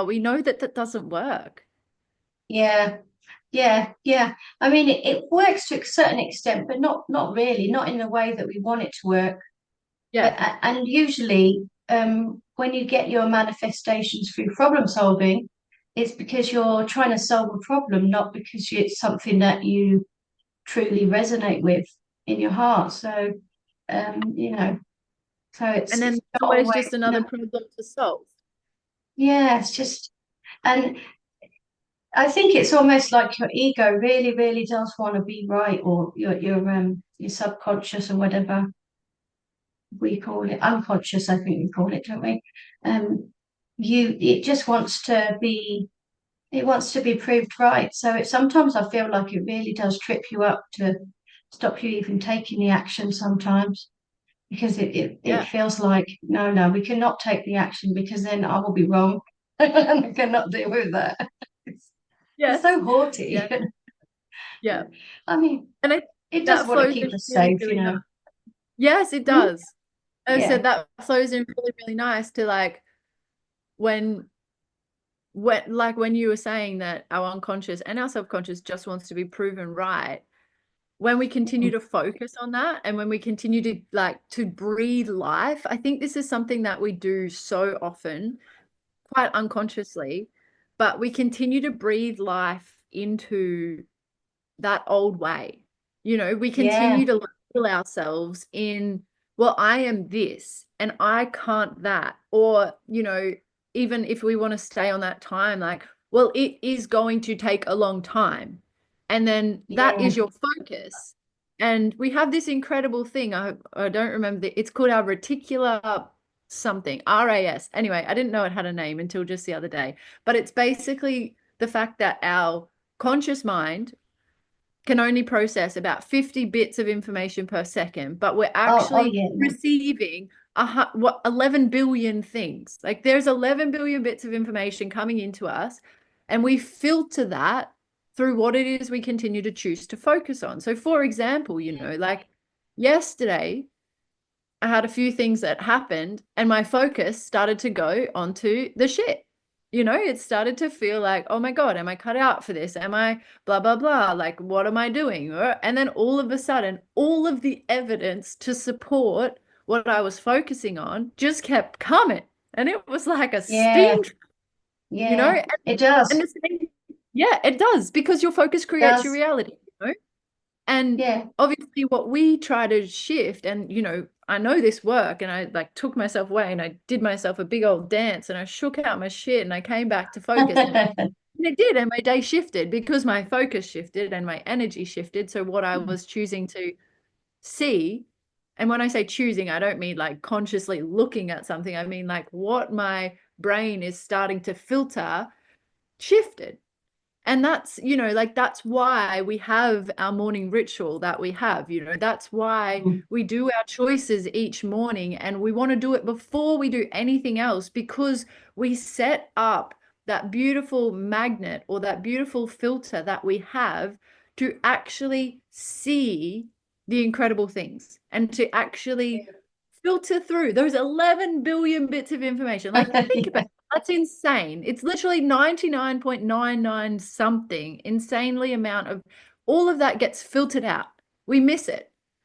we know that that doesn't work. Yeah. Yeah, yeah. I mean, it works to a certain extent, but not really, not in the way that we want it to work. Yeah. And usually, when you get your manifestations through problem solving, it's because you're trying to solve a problem, not because it's something that you truly resonate with in your heart. So, you know, so And then it's it's not always always, just another problem to solve. yeah, it's just, and I think it's almost like your ego really, really does want to be right, or your subconscious or whatever we call it, unconscious, I think we call it, don't we? Um, it just wants to be, it wants to be proved right. So sometimes I feel like it really does trip you up to stop you even taking the action sometimes, because it Yeah. feels like, no, no, we cannot take the action because then I will be wrong. And I cannot deal with that. It's, it's Yes. so haughty. Yeah. Yeah. I mean, And I it does that want to flows keep in us really, safe, you really nice. know. Yes, it Hmm? does. I said Yeah. that flows in really, really nice to like when when you were saying that our unconscious and our subconscious just wants to be proven right, when we continue Mm. to focus on that and when we continue to like to breathe life, I think this is something that we do so often, quite unconsciously, but we continue to breathe life into that old way. You know, we Yeah. continue to label ourselves in, well, I am this and I can't that. Or, you know, even if we want to stay on that time, like, well, it is going to take a long time. And then that Yeah. is your focus. And we have this incredible thing. I don't remember it's called our reticular something, RAS. Anyway, I didn't know it had a name until just the other day. But it's basically the fact that our conscious mind can only process about 50 bits of information per second, but we're Oh, actually yeah. receiving 11 billion things. Like there's 11 billion bits of information coming into us, and we filter that through what it is we continue to choose to focus on. So, for example, you know, like yesterday, I had a few things that happened, and my focus started to go onto the shit. You know, it started to feel like, oh my God, am I cut out for this? Am I blah, blah, blah? Like, what am I doing? And then all of a sudden, all of the evidence to support what I was focusing on just kept coming. And it was like a Yeah. steam, you know, Yeah. It does. and the same, yeah, it does because your focus It creates your does. reality, you know? And Yeah. obviously what we try to shift, and you know, I know this work, and I like took myself away and I did myself a big old dance and I shook out my shit and I came back to focus, and it did, and my day shifted because my focus shifted and my energy shifted. So what I was choosing to see, and when I say choosing, I don't mean like consciously looking at something, I mean like what my brain is starting to filter shifted. And that's, you know, like that's why we have our morning ritual that we have, you know, that's why we do our choices each morning, and we want to do it before we do anything else because we set up that beautiful magnet or that beautiful filter that we have to actually see the incredible things and to actually filter through those 11 billion bits of information. Like, think about it. That's insane. It's literally 99.99 something insanely amount of all of that gets filtered out. We miss it.